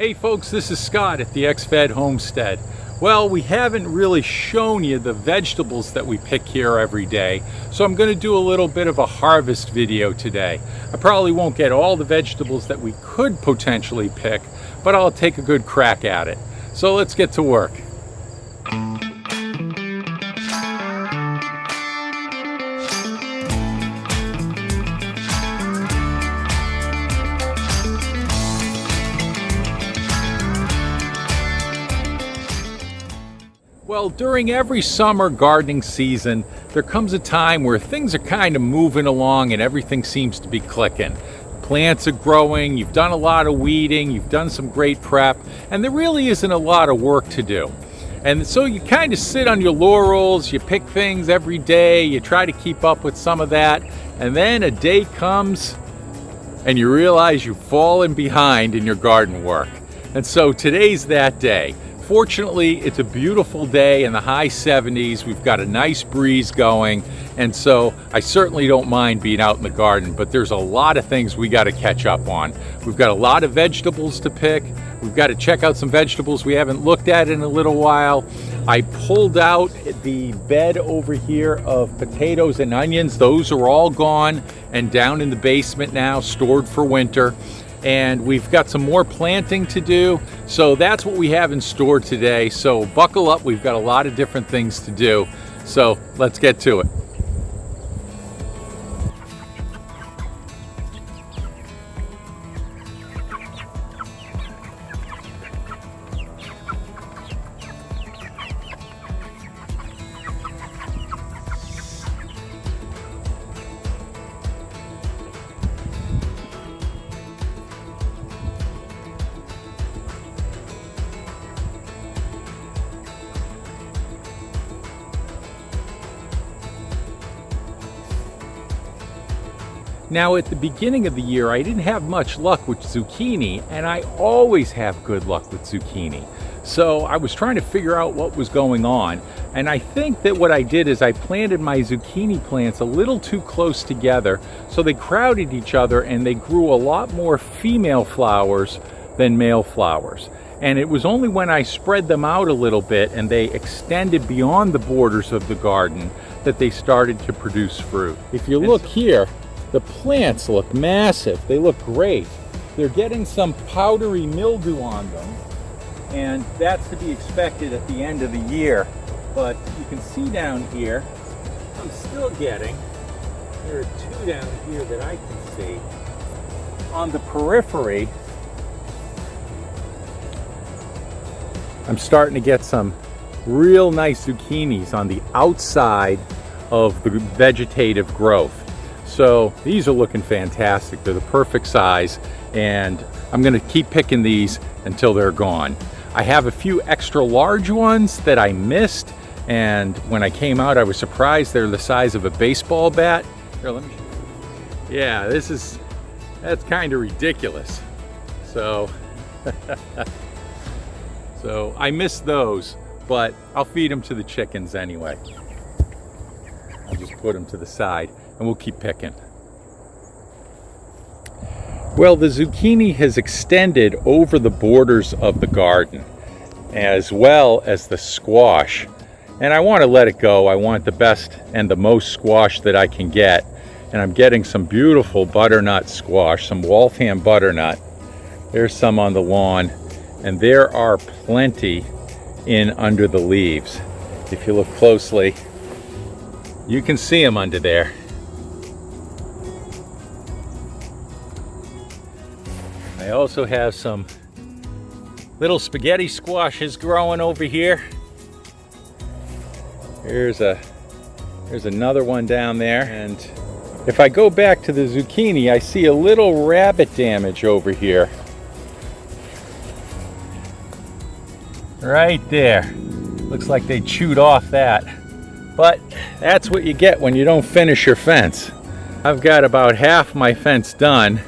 Hey folks, this is Scott at the X-Fed Homestead. Well, we haven't really shown you the vegetables that we pick here every day, so I'm going to do a little bit of a harvest video today. I probably won't get all the vegetables that we could potentially pick, but I'll take a good crack at it. So let's get to work. Well, during every summer gardening season, there comes a time where things are kind of moving along and everything seems to be clicking. Plants are growing, you've done a lot of weeding, you've done some great prep, and there really isn't a lot of work to do. And so you kind of sit on your laurels, you pick things every day, you try to keep up with some of that, and then a day comes and you realize you've fallen behind in your garden work. And so today's that day. Fortunately, it's a beautiful day in the high 70s. We've got a nice breeze going, and so I certainly don't mind being out in the garden, but there's a lot of things we got to catch up on. We've got a lot of vegetables to pick. We've got to check out some vegetables we haven't looked at in a little while. I pulled out the bed over here of potatoes and onions. Those are all gone and down in the basement now, stored for winter. And we've got some more planting to do, so that's what we have in store today. So buckle up, we've got a lot of different things to do, so let's get to it. Now, at the beginning of the year, I didn't have much luck with zucchini, and I always have good luck with zucchini. So I was trying to figure out what was going on, and I think that what I did is I planted my zucchini plants a little too close together, so they crowded each other and they grew a lot more female flowers than male flowers. And it was only when I spread them out a little bit and they extended beyond the borders of the garden that they started to produce fruit. If you look here, the plants look massive. They look great. They're getting some powdery mildew on them, and that's to be expected at the end of the year. But you can see down here, I'm still getting, there are two down here that I can see. On the periphery, I'm starting to get some real nice zucchinis on the outside of the vegetative growth. So these are looking fantastic. They're the perfect size, and I'm going to keep picking these until they're gone. I have a few extra large ones that I missed, and when I came out I was surprised they're the size of a baseball bat. Here, let me show you. Yeah, that's kind of ridiculous. So so I missed those, but I'll feed them to the chickens anyway. I'll just put them to the side and we'll keep picking. Well, the zucchini has extended over the borders of the garden, as well as the squash. And I want to let it go. I want the best and the most squash that I can get. And I'm getting some beautiful butternut squash, some Waltham butternut. There's some on the lawn, and there are plenty in under the leaves. If you look closely, you can see them under there. I also have some little spaghetti squashes growing over here. There's another one down there. And if I go back to the zucchini, I see a little rabbit damage over here. Right there. Looks like they chewed off that. But that's what you get when you don't finish your fence. I've got about half my fence done,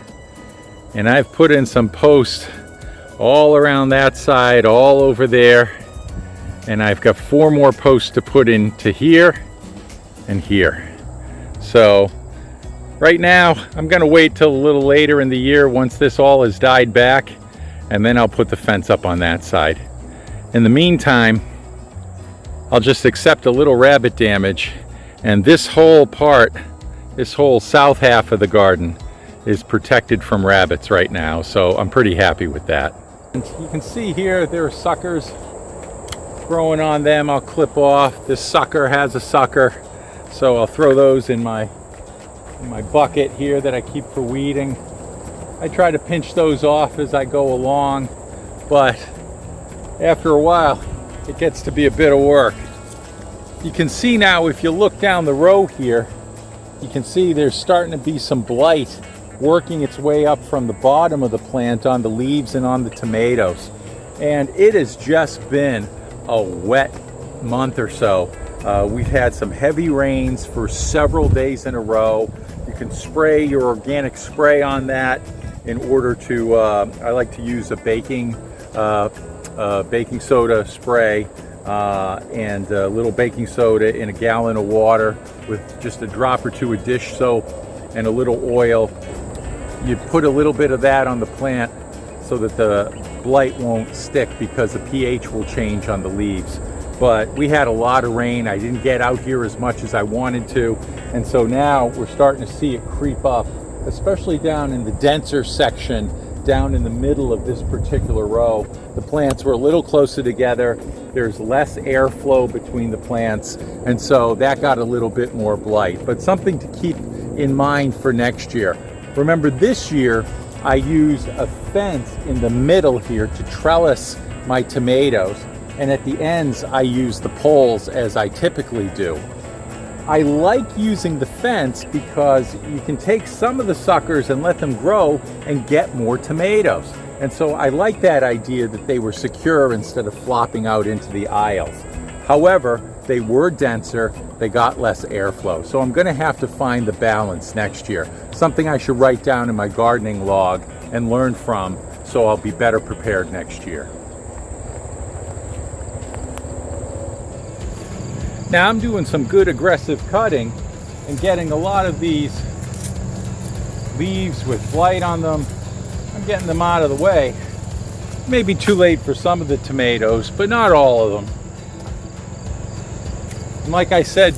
and I've put in some posts all around that side, all over there, and I've got 4 more posts to put into here and here. So right now I'm going to wait till a little later in the year once this all has died back, and then I'll put the fence up on that side. In the meantime, I'll just accept a little rabbit damage, and this whole part, this whole south half of the garden is protected from rabbits right now, so I'm pretty happy with that. And you can see here there are suckers growing on them. I'll clip off. This sucker has a sucker, so I'll throw those in my bucket here that I keep for weeding. I try to pinch those off as I go along, but after a while it gets to be a bit of work. You can see now, if you look down the row here, you can see there's starting to be some blight working its way up from the bottom of the plant on the leaves and on the tomatoes. And it has just been a wet month or so. We've had some heavy rains for several days in a row. You can spray your organic spray on that in order to, I like to use a baking soda spray and a little baking soda in a gallon of water with just a drop or two of dish soap and a little oil. You put a little bit of that on the plant so that the blight won't stick, because the pH will change on the leaves. But we had a lot of rain. I didn't get out here as much as I wanted to, and so now we're starting to see it creep up, especially down in the denser section down in the middle of this particular row. The plants were a little closer together. There's less airflow between the plants, and so that got a little bit more blight. But something to keep in mind for next year. Remember, this year I used a fence in the middle here to trellis my tomatoes, and at the ends I used the poles as I typically do. I like using the fence because you can take some of the suckers and let them grow and get more tomatoes. And so I like that idea that they were secure instead of flopping out into the aisles. However, they were denser, they got less airflow. So I'm gonna have to find the balance next year. Something I should write down in my gardening log and learn from, so I'll be better prepared next year. Now I'm doing some good aggressive cutting and getting a lot of these leaves with blight on them. I'm getting them out of the way. Maybe too late for some of the tomatoes, but not all of them. And like I said,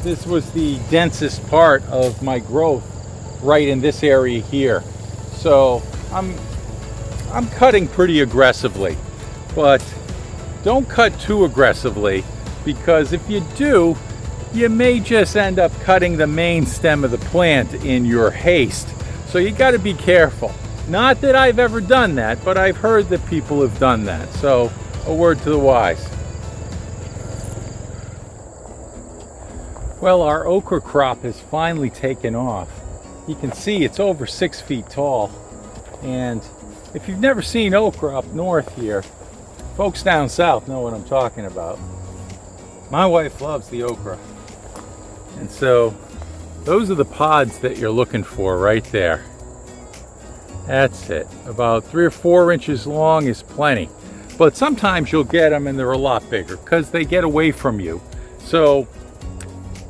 this was the densest part of my growth right in this area here. So I'm cutting pretty aggressively, but don't cut too aggressively, because if you do, you may just end up cutting the main stem of the plant in your haste. So you got to be careful. Not that I've ever done that, but I've heard that people have done that. So a word to the wise. Well, our okra crop has finally taken off. You can see it's over 6 feet tall. And if you've never seen okra up north here, folks down south know what I'm talking about. My wife loves the okra. And so those are the pods that you're looking for right there. That's it. About 3 or 4 inches long is plenty. But sometimes you'll get them and they're a lot bigger because they get away from you. So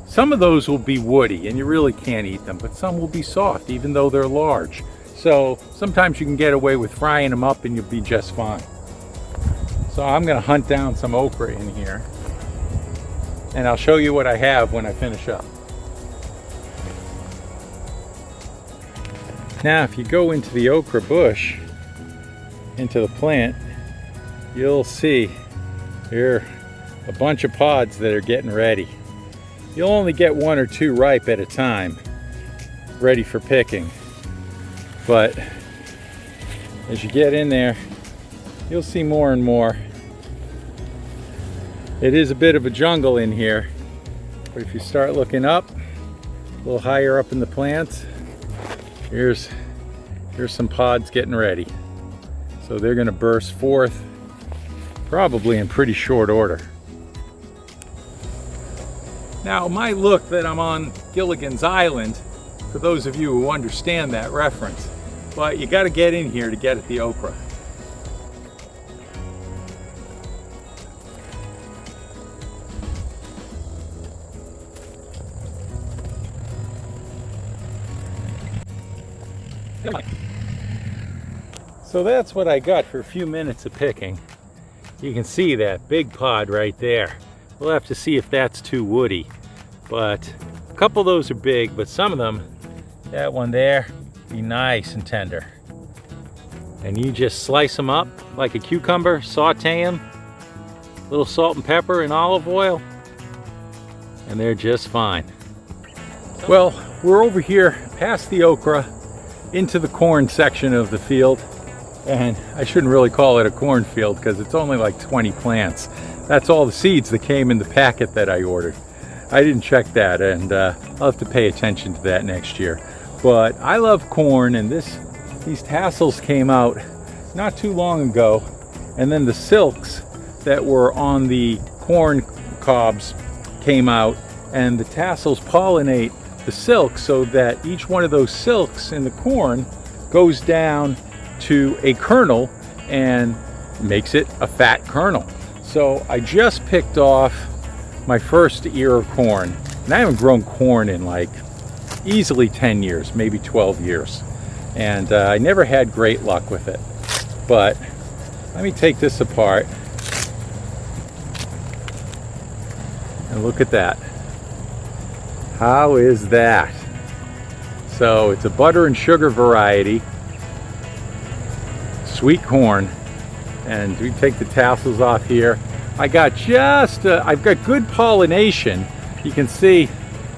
some of those will be woody and you really can't eat them, but some will be soft even though they're large. So sometimes you can get away with frying them up and you'll be just fine. So I'm going to hunt down some okra in here, and I'll show you what I have when I finish up. Now, if you go into the okra bush, into the plant, you'll see here a bunch of pods that are getting ready. You'll only get 1 or 2 ripe at a time, ready for picking. But as you get in there, you'll see more and more. It is a bit of a jungle in here, but if you start looking up, a little higher up in the plants, here's some pods getting ready. So they're going to burst forth probably in pretty short order. Now, it might look that I'm on Gilligan's Island, for those of you who understand that reference, but you got to get in here to get at the okra. So that's what I got for a few minutes of picking. You can see that big pod right there. We'll have to see if that's too woody. But a couple of those are big, but some of them, that one there, be nice and tender. And you just slice them up like a cucumber, saute them, a little salt and pepper and olive oil, and they're just fine. Well, we're over here past the okra into the corn section of the field. And I shouldn't really call it a cornfield because it's only like 20 plants. That's all the seeds that came in the packet that I ordered. I didn't check that, and I'll have to pay attention to that next year. But I love corn, and these tassels came out not too long ago, and then the silks that were on the corn cobs came out, and the tassels pollinate the silk so that each one of those silks in the corn goes down to a kernel and makes it a fat kernel. So I just picked off my first ear of corn, and I haven't grown corn in like easily 10 years, maybe 12 years. And I never had great luck with it. But let me take this apart and look at that. How is that? So it's a butter and sugar variety, sweet corn, and we take the tassels off here. I got I've got good pollination. You can see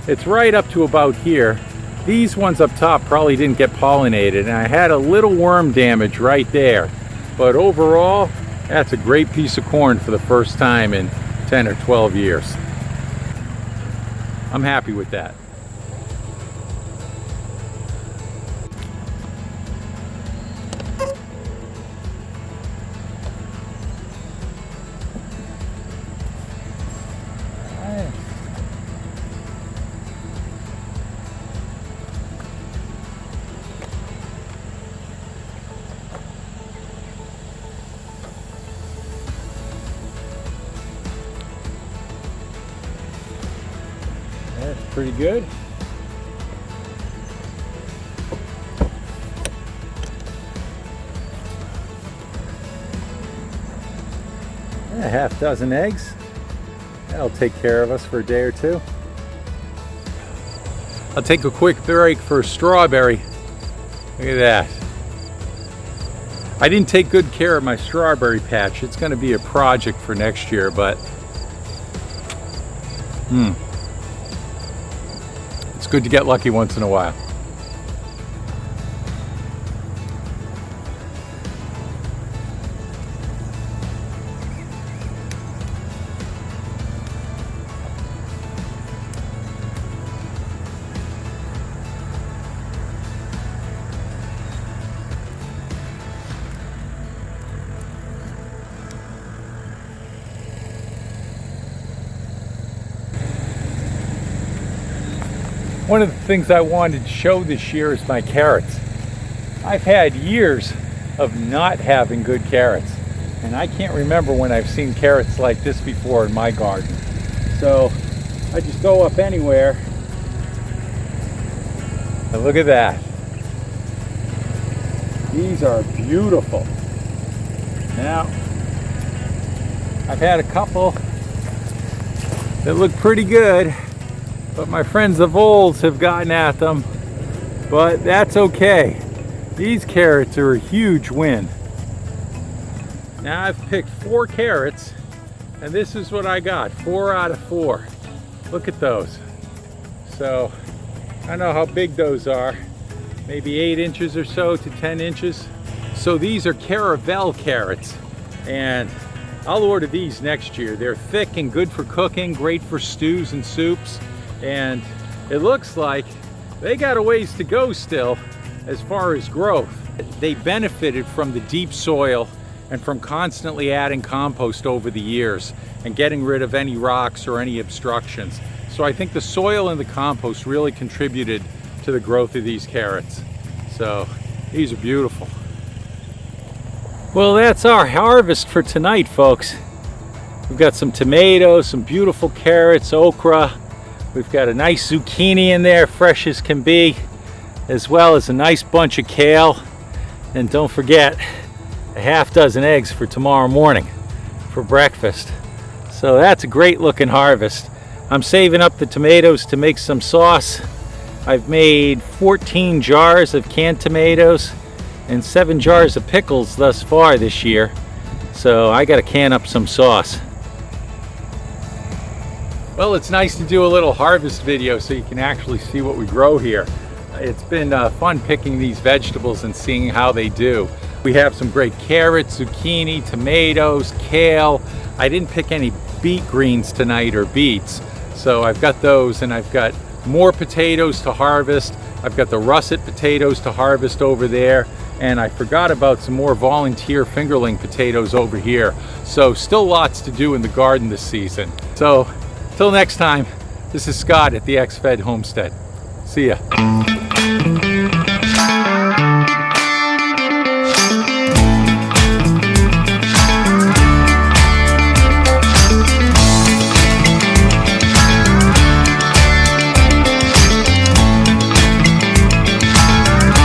it's right up to about here. These ones up top probably didn't get pollinated, and I had a little worm damage right there. But overall, that's a great piece of corn for the first time in 10 or 12 years. I'm happy with that. That's pretty good. A half dozen eggs. That'll take care of us for a day or two. I'll take a quick break for a strawberry. Look at that. I didn't take good care of my strawberry patch. It's going to be a project for next year, but it's good to get lucky once in a while. One of the things I wanted to show this year is my carrots. I've had years of not having good carrots, and I can't remember when I've seen carrots like this before in my garden. So I just go up anywhere and look at that. These are beautiful. Now, I've had a couple that look pretty good, but my friends the voles have gotten at them, but that's okay. These carrots are a huge win. Now I've picked 4 carrots, and this is what I got, 4 out of 4. Look at those. So I don't know how big those are, maybe 8 inches or so to 10 inches. So these are Caravel carrots, and I'll order these next year. They're thick and good for cooking, great for stews and soups. And it looks like they got a ways to go still as far as growth. They benefited from the deep soil and from constantly adding compost over the years and getting rid of any rocks or any obstructions. So I think the soil and the compost really contributed to the growth of these carrots. So these are beautiful. Well, that's our harvest for tonight, folks. We've got some tomatoes, some beautiful carrots, okra. We've got a nice zucchini in there, fresh as can be, as well as a nice bunch of kale. And don't forget a half dozen eggs for tomorrow morning for breakfast. So that's a great looking harvest. I'm saving up the tomatoes to make some sauce. I've made 14 jars of canned tomatoes and 7 jars of pickles thus far this year. So I gotta can up some sauce. Well, it's nice to do a little harvest video so you can actually see what we grow here. It's been fun picking these vegetables and seeing how they do. We have some great carrots, zucchini, tomatoes, kale. I didn't pick any beet greens tonight or beets, so I've got those, and I've got more potatoes to harvest. I've got the russet potatoes to harvest over there, and I forgot about some more volunteer fingerling potatoes over here. So still lots to do in the garden this season. So till next time, this is Scott at the X-Fed Homestead. See ya.